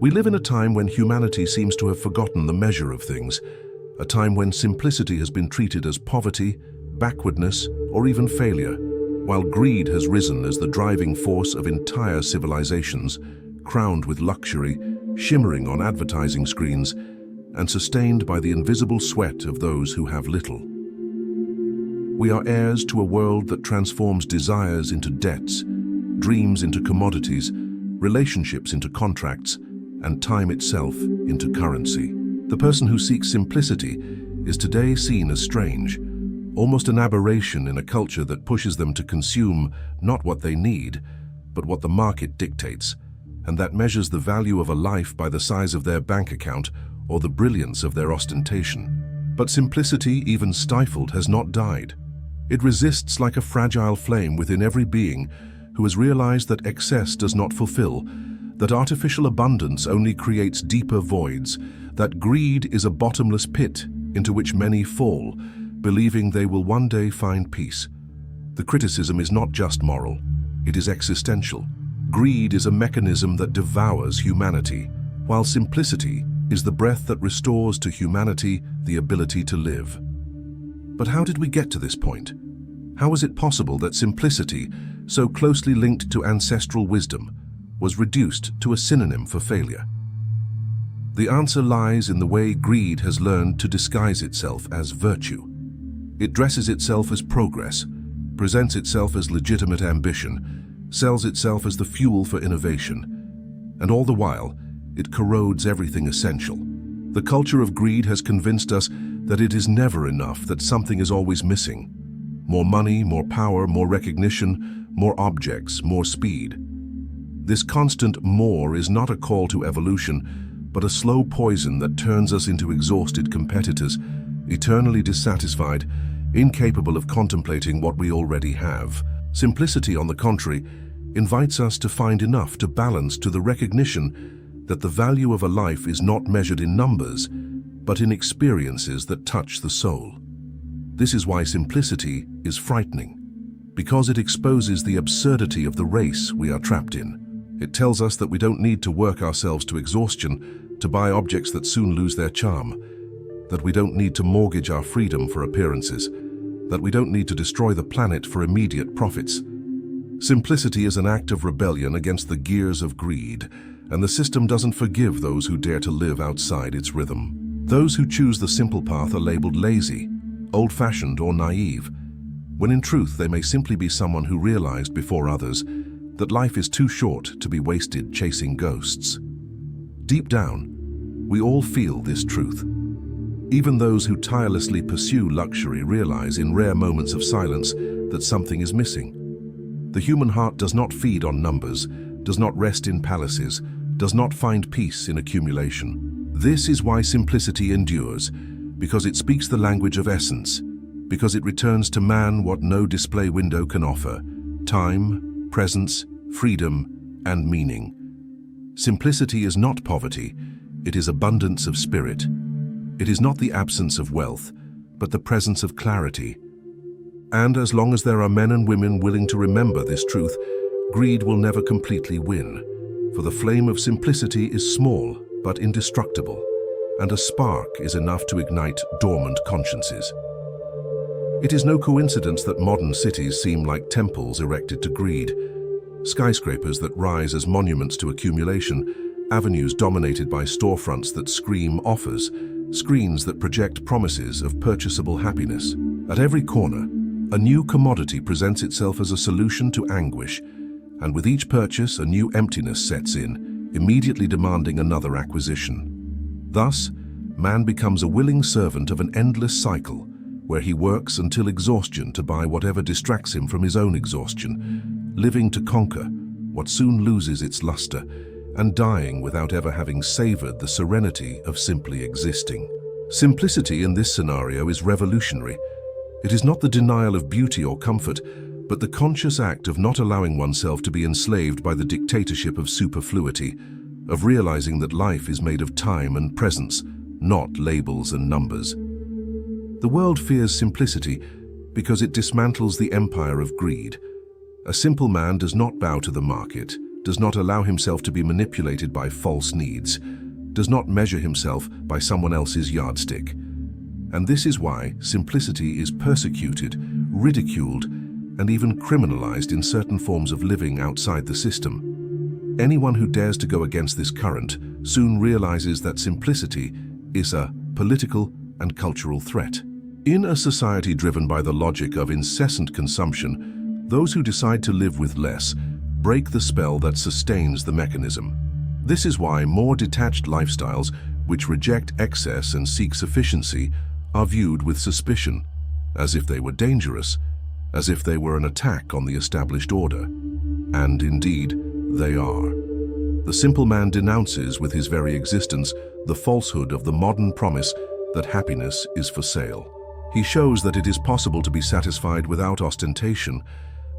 We live in a time when humanity seems to have forgotten the measure of things, a time when simplicity has been treated as poverty, backwardness, or even failure, while greed has risen as the driving force of entire civilizations, crowned with luxury, shimmering on advertising screens, and sustained by the invisible sweat of those who have little. We are heirs to a world that transforms desires into debts, dreams into commodities, relationships into contracts, and time itself into currency. The person who seeks simplicity is today seen as strange, almost an aberration in a culture that pushes them to consume not what they need, but what the market dictates, and that measures the value of a life by the size of their bank account or the brilliance of their ostentation. But simplicity, even stifled, has not died. It resists like a fragile flame within every being who has realized that excess does not fulfill, that artificial abundance only creates deeper voids, that greed is a bottomless pit into which many fall, believing they will one day find peace. The criticism is not just moral, it is existential. Greed is a mechanism that devours humanity, while simplicity is the breath that restores to humanity the ability to live. But how did we get to this point? How is it possible that simplicity, so closely linked to ancestral wisdom, was reduced to a synonym for failure? The answer lies in the way greed has learned to disguise itself as virtue. It dresses itself as progress, presents itself as legitimate ambition, sells itself as the fuel for innovation, and all the while, it corrodes everything essential. The culture of greed has convinced us that it is never enough, that something is always missing. More money, more power, more recognition, more objects, more speed. This constant more is not a call to evolution, but a slow poison that turns us into exhausted competitors, eternally dissatisfied, incapable of contemplating what we already have. Simplicity, on the contrary, invites us to find enough to balance to the recognition that the value of a life is not measured in numbers, but in experiences that touch the soul. This is why simplicity is frightening, because it exposes the absurdity of the race we are trapped in. It tells us that we don't need to work ourselves to exhaustion to buy objects that soon lose their charm, that we don't need to mortgage our freedom for appearances, that we don't need to destroy the planet for immediate profits. Simplicity is an act of rebellion against the gears of greed, and the system doesn't forgive those who dare to live outside its rhythm. Those who choose the simple path are labeled lazy, old-fashioned, or naive, when in truth they may simply be someone who realized before others that life is too short to be wasted chasing ghosts. Deep down, we all feel this truth. Even those who tirelessly pursue luxury realize in rare moments of silence that something is missing. The human heart does not feed on numbers, does not rest in palaces, does not find peace in accumulation. This is why simplicity endures, because it speaks the language of essence, because it returns to man what no display window can offer: time, presence, freedom, and meaning. Simplicity is not poverty, it is abundance of spirit. It is not the absence of wealth, but the presence of clarity. And as long as there are men and women willing to remember this truth, greed will never completely win, for the flame of simplicity is small but indestructible, and a spark is enough to ignite dormant consciences. It is no coincidence that modern cities seem like temples erected to greed, skyscrapers that rise as monuments to accumulation, avenues dominated by storefronts that scream offers, screens that project promises of purchasable happiness. At every corner, a new commodity presents itself as a solution to anguish, and with each purchase, a new emptiness sets in, immediately demanding another acquisition. Thus, man becomes a willing servant of an endless cycle, where he works until exhaustion to buy whatever distracts him from his own exhaustion, living to conquer what soon loses its luster, and dying without ever having savored the serenity of simply existing. Simplicity in this scenario is revolutionary. It is not the denial of beauty or comfort, but the conscious act of not allowing oneself to be enslaved by the dictatorship of superfluity, of realizing that life is made of time and presence, not labels and numbers. The world fears simplicity because it dismantles the empire of greed. A simple man does not bow to the market, does not allow himself to be manipulated by false needs, does not measure himself by someone else's yardstick. And this is why simplicity is persecuted, ridiculed, and even criminalized in certain forms of living outside the system. Anyone who dares to go against this current soon realizes that simplicity is a political and cultural threat. In a society driven by the logic of incessant consumption, those who decide to live with less break the spell that sustains the mechanism. This is why more detached lifestyles, which reject excess and seek sufficiency, are viewed with suspicion, as if they were dangerous, as if they were an attack on the established order. And indeed, they are. The simple man denounces with his very existence the falsehood of the modern promise that happiness is for sale. He shows that it is possible to be satisfied without ostentation,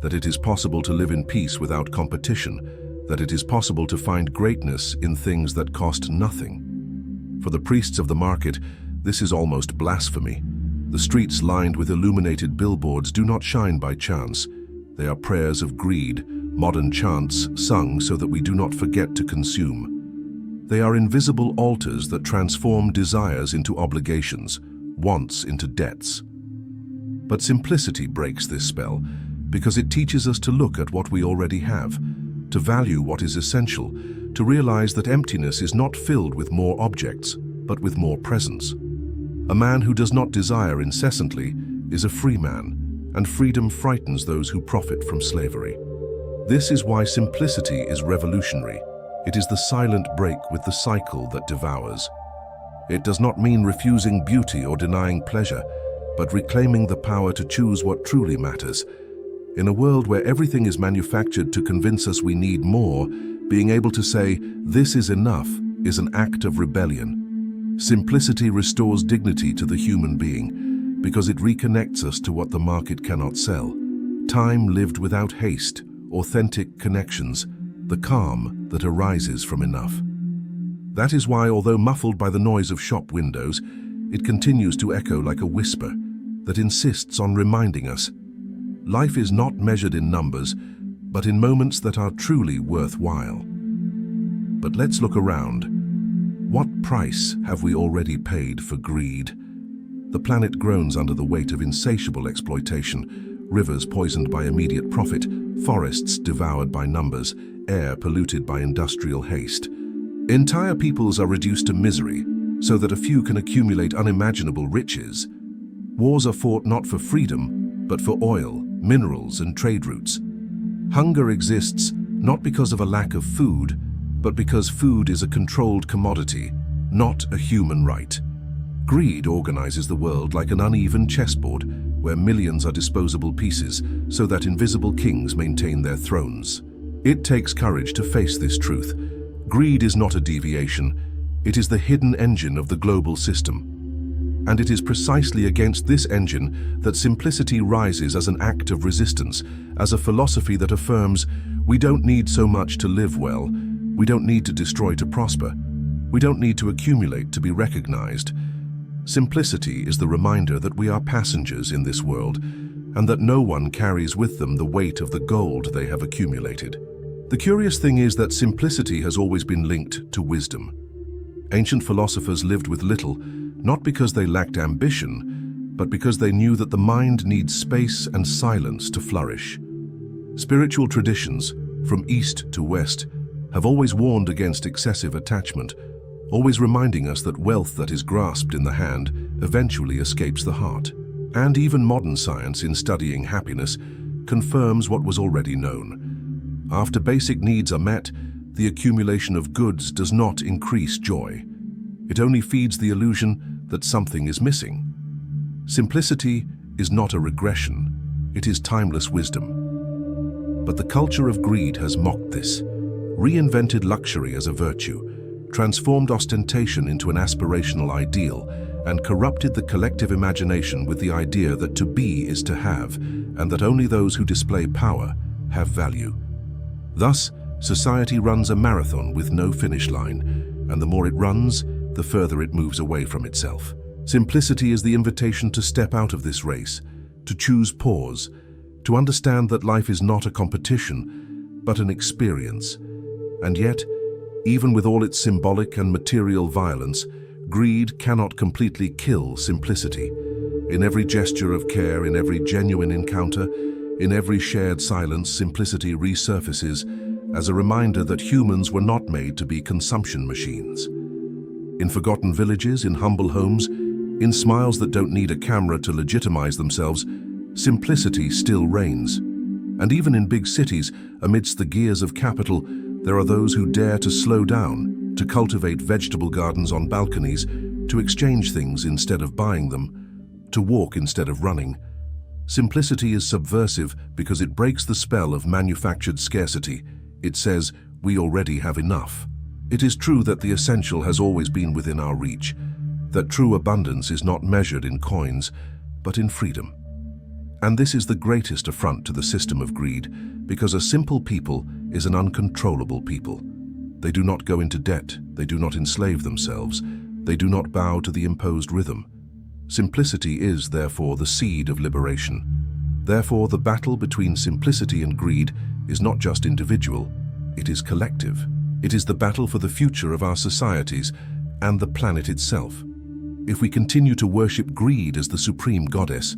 that it is possible to live in peace without competition, that it is possible to find greatness in things that cost nothing. For the priests of the market, this is almost blasphemy. The streets lined with illuminated billboards do not shine by chance. They are prayers of greed, modern chants sung so that we do not forget to consume. They are invisible altars that transform desires into obligations, wants into debts. But simplicity breaks this spell because it teaches us to look at what we already have, to value what is essential, to realize that emptiness is not filled with more objects, but with more presence. A man who does not desire incessantly is a free man, and freedom frightens those who profit from slavery. This is why simplicity is revolutionary. It is the silent break with the cycle that devours. It does not mean refusing beauty or denying pleasure, but reclaiming the power to choose what truly matters. In a world where everything is manufactured to convince us we need more, being able to say, "This is enough," is an act of rebellion. Simplicity restores dignity to the human being because it reconnects us to what the market cannot sell. Time lived without haste, authentic connections, the calm that arises from enough. That is why, although muffled by the noise of shop windows, it continues to echo like a whisper that insists on reminding us life is not measured in numbers, but in moments that are truly worthwhile. But let's look around. What price have we already paid for greed? The planet groans under the weight of insatiable exploitation, rivers poisoned by immediate profit, forests devoured by numbers, air polluted by industrial haste. Entire peoples are reduced to misery so that a few can accumulate unimaginable riches. Wars are fought not for freedom, but for oil, minerals, and trade routes. Hunger exists not because of a lack of food, but because food is a controlled commodity, not a human right. Greed organizes the world like an uneven chessboard, where millions are disposable pieces so that invisible kings maintain their thrones. It takes courage to face this truth. Greed is not a deviation, it is the hidden engine of the global system. And it is precisely against this engine that simplicity rises as an act of resistance, as a philosophy that affirms, we don't need so much to live well, we don't need to destroy to prosper, we don't need to accumulate to be recognized. Simplicity is the reminder that we are passengers in this world, and that no one carries with them the weight of the gold they have accumulated. The curious thing is that simplicity has always been linked to wisdom. Ancient philosophers lived with little, not because they lacked ambition, but because they knew that the mind needs space and silence to flourish. Spiritual traditions, from east to west, have always warned against excessive attachment, always reminding us that wealth that is grasped in the hand eventually escapes the heart. And even modern science, in studying happiness, confirms what was already known. After basic needs are met, the accumulation of goods does not increase joy. It only feeds the illusion that something is missing. Simplicity is not a regression, it is timeless wisdom. But the culture of greed has mocked this, reinvented luxury as a virtue, transformed ostentation into an aspirational ideal, and corrupted the collective imagination with the idea that to be is to have, and that only those who display power have value. Thus, society runs a marathon with no finish line, and the more it runs, the further it moves away from itself. Simplicity is the invitation to step out of this race, to choose pause, to understand that life is not a competition, but an experience, And yet, even with all its symbolic and material violence, greed cannot completely kill simplicity. In every gesture of care, in every genuine encounter, in every shared silence, simplicity resurfaces as a reminder that humans were not made to be consumption machines. In forgotten villages, in humble homes, in smiles that don't need a camera to legitimize themselves, simplicity still reigns. And even in big cities, amidst the gears of capital, there are those who dare to slow down, to cultivate vegetable gardens on balconies, to exchange things instead of buying them, to walk instead of running. Simplicity is subversive because it breaks the spell of manufactured scarcity. It says, we already have enough. It is true that the essential has always been within our reach, that true abundance is not measured in coins, but in freedom. And this is the greatest affront to the system of greed, because a simple people is an uncontrollable people. They do not go into debt, they do not enslave themselves, they do not bow to the imposed rhythm. Simplicity is, therefore, the seed of liberation. Therefore, the battle between simplicity and greed is not just individual, it is collective. It is the battle for the future of our societies and the planet itself. If we continue to worship greed as the supreme goddess,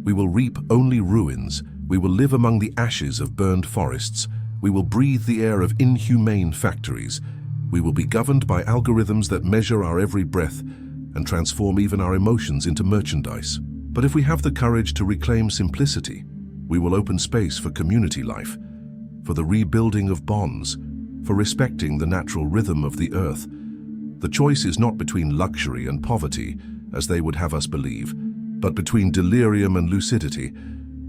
we will reap only ruins, we will live among the ashes of burned forests, we will breathe the air of inhumane factories, we will be governed by algorithms that measure our every breath and transform even our emotions into merchandise. But if we have the courage to reclaim simplicity, we will open space for community life, for the rebuilding of bonds, for respecting the natural rhythm of the earth. The choice is not between luxury and poverty, as they would have us believe, but between delirium and lucidity,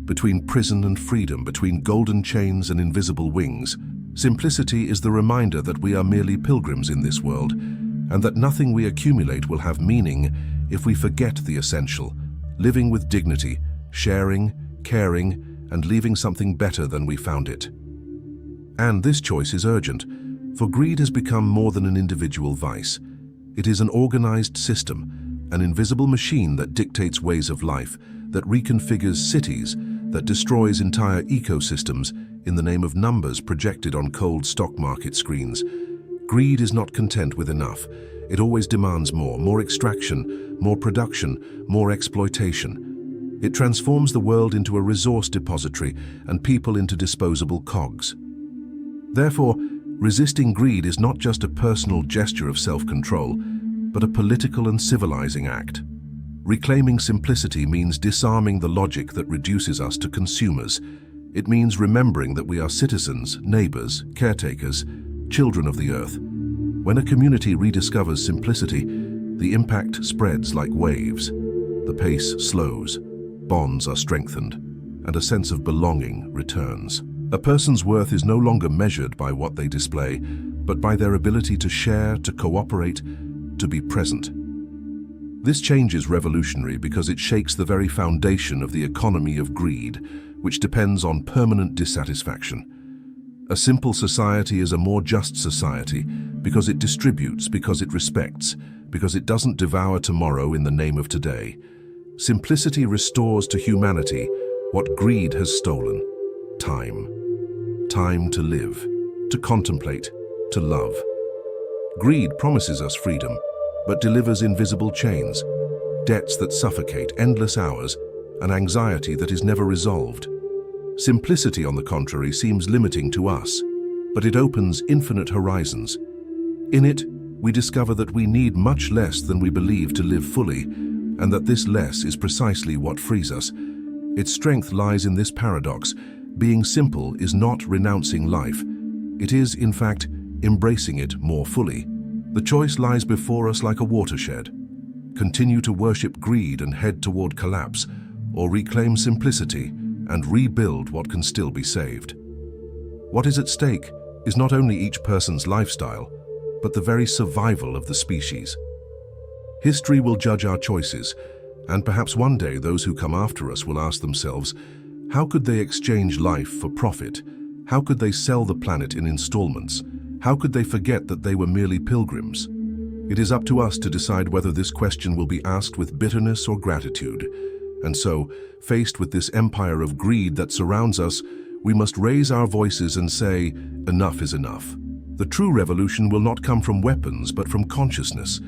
between prison and freedom, between golden chains and invisible wings. Simplicity is the reminder that we are merely pilgrims in this world, and that nothing we accumulate will have meaning if we forget the essential, living with dignity, sharing, caring, and leaving something better than we found it. And this choice is urgent, for greed has become more than an individual vice. It is an organized system, an invisible machine that dictates ways of life, that reconfigures cities, that destroys entire ecosystems in the name of numbers projected on cold stock market screens. Greed is not content with enough. It always demands more extraction, more production, more exploitation. It transforms the world into a resource depository and people into disposable cogs. Therefore, resisting greed is not just a personal gesture of self-control, but a political and civilizing act. Reclaiming simplicity means disarming the logic that reduces us to consumers. It means remembering that we are citizens, neighbors, caretakers, children of the earth. When a community rediscovers simplicity, the impact spreads like waves. The pace slows, bonds are strengthened, and a sense of belonging returns. A person's worth is no longer measured by what they display, but by their ability to share, to cooperate, to be present. This change is revolutionary because it shakes the very foundation of the economy of greed, which depends on permanent dissatisfaction. A simple society is a more just society because it distributes, because it respects, because it doesn't devour tomorrow in the name of today. Simplicity restores to humanity what greed has stolen: time. Time to live, to contemplate, to love. Greed promises us freedom, but delivers invisible chains, debts that suffocate, endless hours, and anxiety that is never resolved. Simplicity, on the contrary, seems limiting to us, but it opens infinite horizons. In it, we discover that we need much less than we believe to live fully, and that this less is precisely what frees us. Its strength lies in this paradox. Being simple is not renouncing life. It is, in fact, embracing it more fully. The choice lies before us like a watershed. Continue to worship greed and head toward collapse, or reclaim simplicity and rebuild what can still be saved. What is at stake is not only each person's lifestyle, but the very survival of the species. History will judge our choices, and perhaps one day those who come after us will ask themselves, how could they exchange life for profit? How could they sell the planet in installments? How could they forget that they were merely pilgrims? It is up to us to decide whether this question will be asked with bitterness or gratitude. And so, faced with this empire of greed that surrounds us, we must raise our voices and say, enough is enough. The true revolution will not come from weapons, but from consciousness.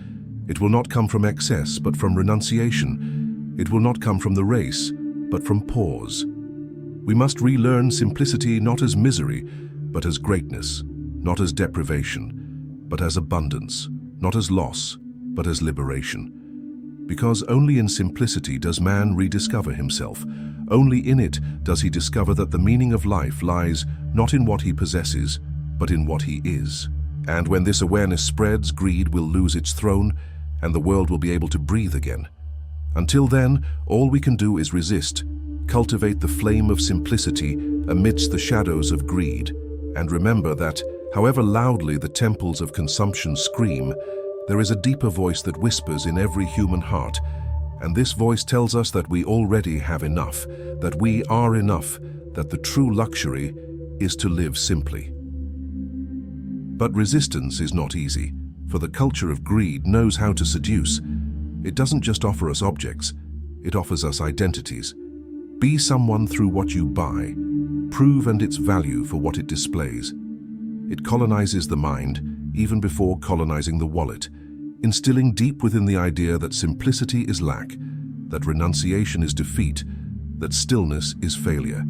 It will not come from excess, but from renunciation. It will not come from the race, but from pause. We must relearn simplicity not as misery, but as greatness, not as deprivation, but as abundance, not as loss, but as liberation. Because only in simplicity does man rediscover himself. Only in it does he discover that the meaning of life lies not in what he possesses, but in what he is. And when this awareness spreads, greed will lose its throne, and the world will be able to breathe again. Until then, all we can do is resist, cultivate the flame of simplicity amidst the shadows of greed, and remember that, however loudly the temples of consumption scream, there is a deeper voice that whispers in every human heart, and this voice tells us that we already have enough, that we are enough, that the true luxury is to live simply. But resistance is not easy, for the culture of greed knows how to seduce. It doesn't just offer us objects, it offers us identities. Be someone through what you buy, prove and its value for what it displays. It colonizes the mind, even before colonizing the wallet, instilling deep within the idea that simplicity is lack, that renunciation is defeat, that stillness is failure.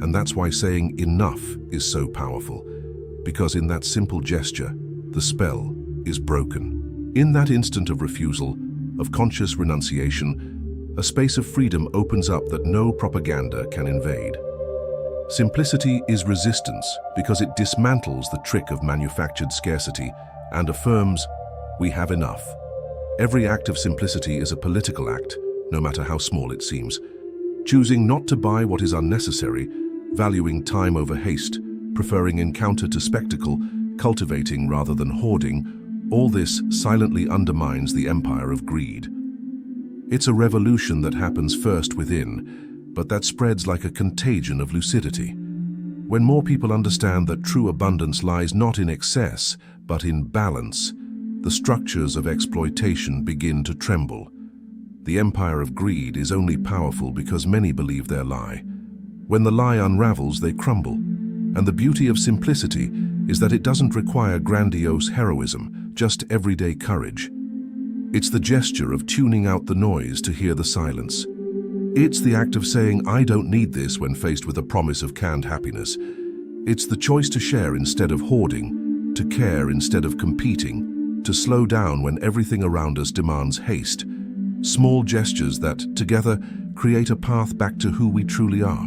And that's why saying enough is so powerful, because in that simple gesture, the spell is broken. In that instant of refusal, of conscious renunciation, a space of freedom opens up that no propaganda can invade. Simplicity is resistance because it dismantles the trick of manufactured scarcity and affirms, we have enough. Every act of simplicity is a political act, no matter how small it seems. Choosing not to buy what is unnecessary, valuing time over haste, preferring encounter to spectacle, cultivating rather than hoarding, all this silently undermines the empire of greed. It's a revolution that happens first within, but that spreads like a contagion of lucidity. When more people understand that true abundance lies not in excess, but in balance, the structures of exploitation begin to tremble. The empire of greed is only powerful because many believe their lie. When the lie unravels, they crumble. And the beauty of simplicity is that it doesn't require grandiose heroism, just everyday courage. It's the gesture of tuning out the noise to hear the silence. It's the act of saying, I don't need this when faced with a promise of canned happiness. It's the choice to share instead of hoarding, to care instead of competing, to slow down when everything around us demands haste. Small gestures that, together, create a path back to who we truly are.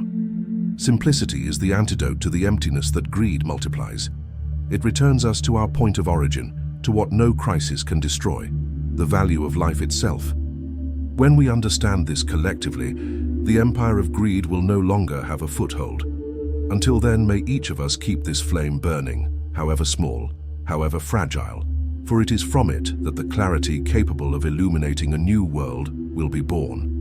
Simplicity is the antidote to the emptiness that greed multiplies. It returns us to our point of origin, to what no crisis can destroy, the value of life itself. When we understand this collectively, the empire of greed will no longer have a foothold. Until then, may each of us keep this flame burning, however small, however fragile, for it is from it that the clarity capable of illuminating a new world will be born.